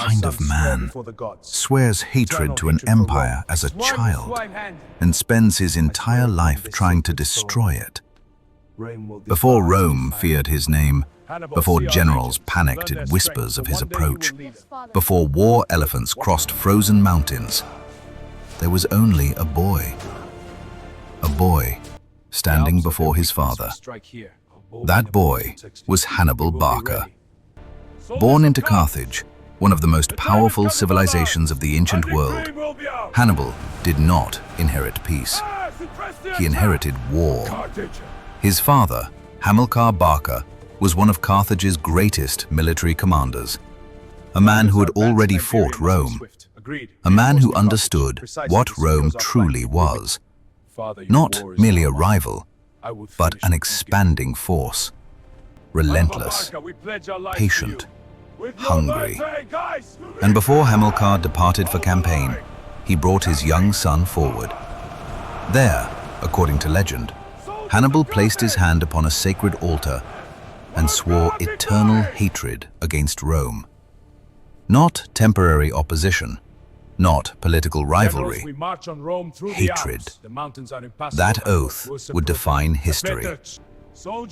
kind of man swears hatred to an empire as a child and spends his entire life trying to destroy it? Before Rome feared his name, before generals panicked at whispers of his approach, before war elephants crossed frozen mountains, there was only a boy. A boy standing before his father. That boy was Hannibal Barca. Born into Carthage, one of the most powerful civilizations of the ancient world, Hannibal did not inherit peace. He inherited war. His father, Hannibal Barca, was one of Carthage's greatest military commanders, a man who had already fought Rome, a man who understood what Rome truly was, not merely a rival, but an expanding force, relentless, patient, hungry. And before Hamilcar departed for campaign, he brought his young son forward. There, according to legend, Hannibal placed his hand upon a sacred altar and swore eternal hatred against Rome. Not temporary opposition, not political rivalry, hatred. That oath would define history.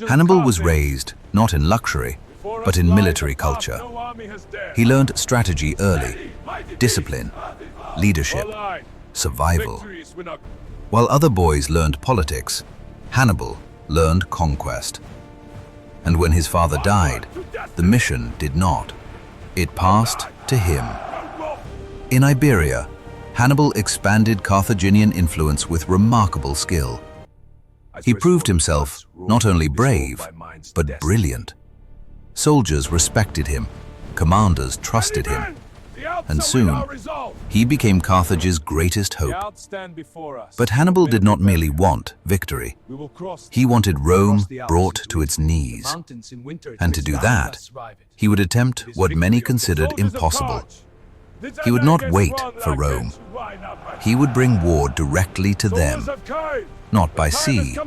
Hannibal was raised not in luxury, but in military culture. He learned strategy early, discipline, leadership, survival. While other boys learned politics, Hannibal learned conquest. And when his father died, the mission did not. It passed to him. In Iberia, Hannibal expanded Carthaginian influence with remarkable skill. He proved himself not only brave, but brilliant. Soldiers respected him, commanders trusted him, and soon he became Carthage's greatest hope. But Hannibal did not merely want victory. He wanted Rome brought to its knees. And to do that, he would attempt what many considered impossible. He would not wait for Rome. He would bring war directly to them, not by sea,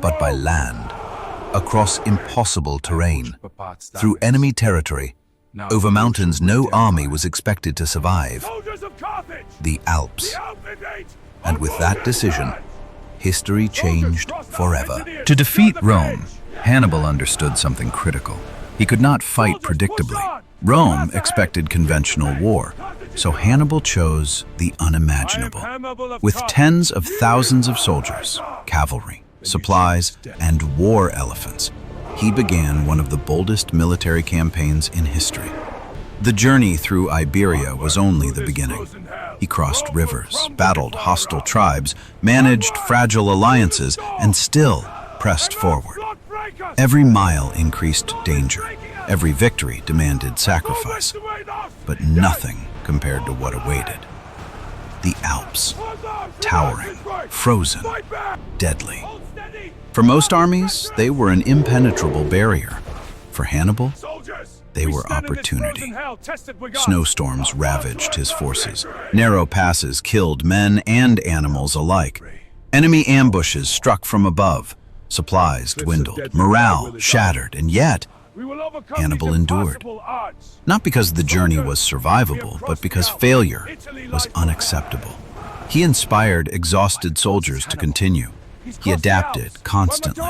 but by land, across impossible terrain, through enemy territory, over mountains no army was expected to survive, the Alps. And with that decision, history changed forever. To defeat Rome, Hannibal understood something critical. He could not fight predictably. Rome expected conventional war, so Hannibal chose the unimaginable. With tens of thousands of soldiers, cavalry, supplies, and war elephants, he began one of the boldest military campaigns in history. The journey through Iberia was only the beginning. He crossed rivers, battled hostile tribes, managed fragile alliances, and still pressed forward. Every mile increased danger. Every victory demanded sacrifice. But nothing compared to what awaited. The Alps, towering, frozen, deadly. For most armies, they were an impenetrable barrier. For Hannibal, they were opportunity. Snowstorms ravaged his forces. Narrow passes killed men and animals alike. Enemy ambushes struck from above. Supplies dwindled, morale shattered, and yet Hannibal endured. Not because the journey was survivable, but because failure was unacceptable. He inspired exhausted soldiers to continue. He adapted constantly.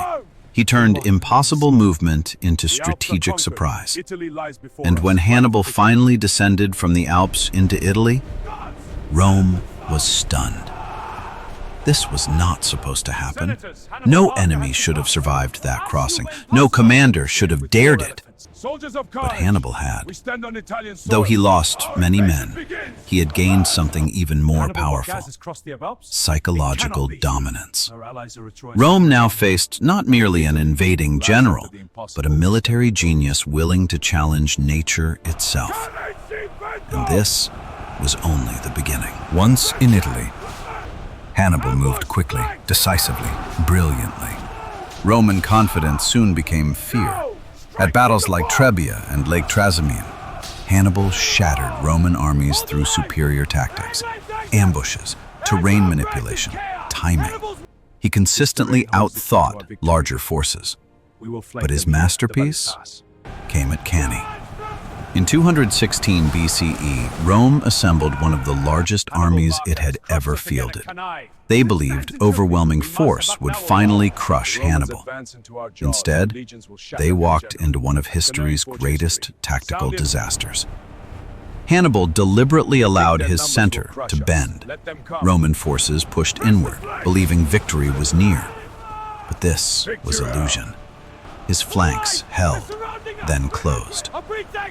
He turned impossible movement into strategic surprise. And when Hannibal finally descended from the Alps into Italy, Rome was stunned. This was not supposed to happen. No enemy should have survived that crossing. No commander should have dared it. But Hannibal had. Though he lost many men, he had gained something even more powerful: psychological dominance. Rome now faced not merely an invading general, but a military genius willing to challenge nature itself. And this was only the beginning. Once in Italy, Hannibal moved quickly, decisively, brilliantly. Roman confidence soon became fear. At battles like Trebia and Lake Trasimene, Hannibal shattered Roman armies through superior tactics, ambushes, terrain manipulation, timing. He consistently outthought larger forces. But his masterpiece came at Cannae. In 216 BCE, Rome assembled one of the largest armies it had ever fielded. They believed overwhelming force would finally crush Hannibal. Instead, they walked into one of history's greatest tactical disasters. Hannibal deliberately allowed his center to bend. Roman forces pushed inward, believing victory was near. But this was illusion. His flanks held, then closed.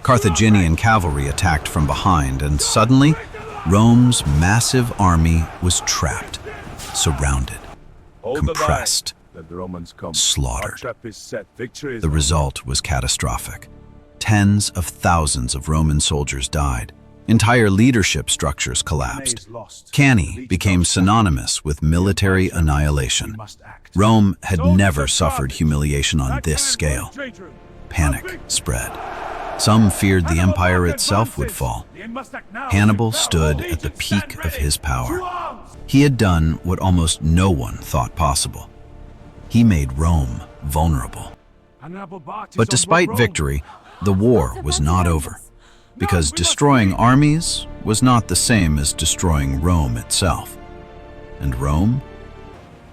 Carthaginian cavalry attacked from behind, and suddenly, Rome's massive army was trapped, surrounded, compressed, slaughtered. The result was catastrophic. Tens of thousands of Roman soldiers died. Entire leadership structures collapsed. Cannae became synonymous with military annihilation. Rome had never suffered humiliation on this scale. Panic spread. Some feared the empire itself would fall. Hannibal stood at the peak of his power. He had done what almost no one thought possible. He made Rome vulnerable. But despite victory, the war was not over, because destroying armies was not the same as destroying Rome itself. And Rome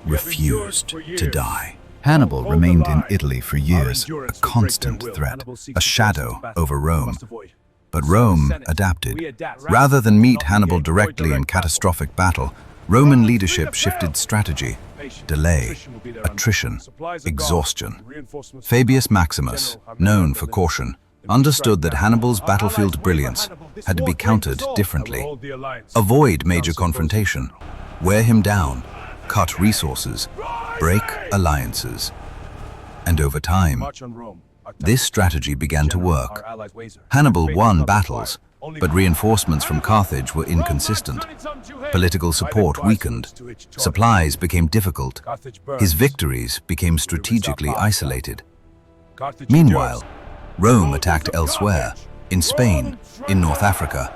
refused to die. Hannibal remained in Italy for years, a constant threat, a shadow over Rome. But Rome adapted. Rather than meet Hannibal directly in catastrophic battle, Roman leadership shifted strategy, delay, attrition, exhaustion. Fabius Maximus, known for caution, understood that Hannibal's battlefield brilliance had to be countered differently. Avoid major confrontation, wear him down, cut resources, break alliances. And over time, this strategy began to work. Hannibal won battles, but reinforcements from Carthage were inconsistent. Political support weakened. Supplies became difficult. His victories became strategically isolated. Meanwhile, Rome attacked elsewhere, in Spain, in North Africa.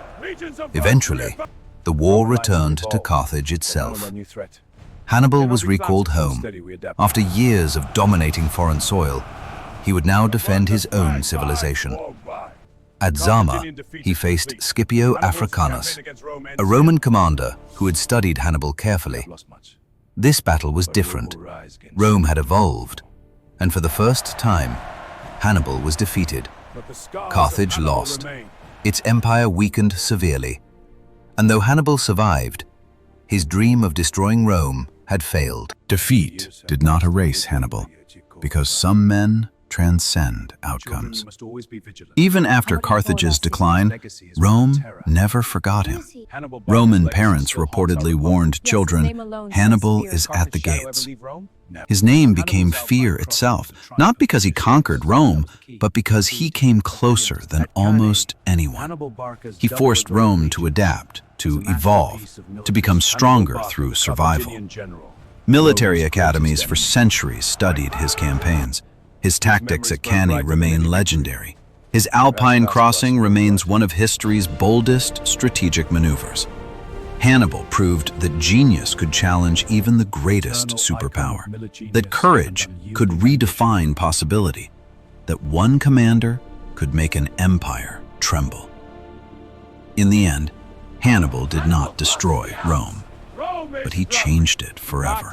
Eventually, the war returned to Carthage itself. Hannibal was recalled home. After years of dominating foreign soil, he would now defend his own civilization. At Zama, he faced Scipio Africanus, a Roman commander who had studied Hannibal carefully. This battle was different. Rome had evolved, and for the first time, Hannibal was defeated. Carthage lost. Its empire weakened severely. And though Hannibal survived, his dream of destroying Rome had failed. Defeat did not erase Hannibal, because some men transcend outcomes. Even after Carthage's decline, Rome never forgot him. Roman parents reportedly warned children, "Hannibal is at the gates." His name became fear itself, not because he conquered Rome, but because he came closer than almost anyone. He forced Rome to adapt, to evolve, to become stronger through survival. Military academies for centuries studied his campaigns. His tactics at Cannae remain legendary. His Alpine crossing remains one of history's boldest strategic maneuvers. Hannibal proved that genius could challenge even the greatest superpower, that courage could redefine possibility, that one commander could make an empire tremble. In the end, Hannibal did not destroy Rome, but he changed it forever.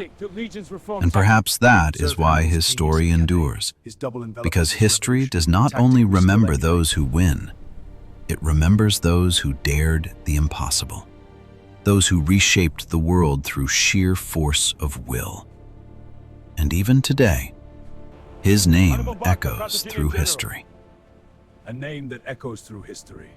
And perhaps that is why his story endures, because history does not only remember those who win, it remembers those who dared the impossible, those who reshaped the world through sheer force of will. And even today, his name echoes through history. A name that echoes through history.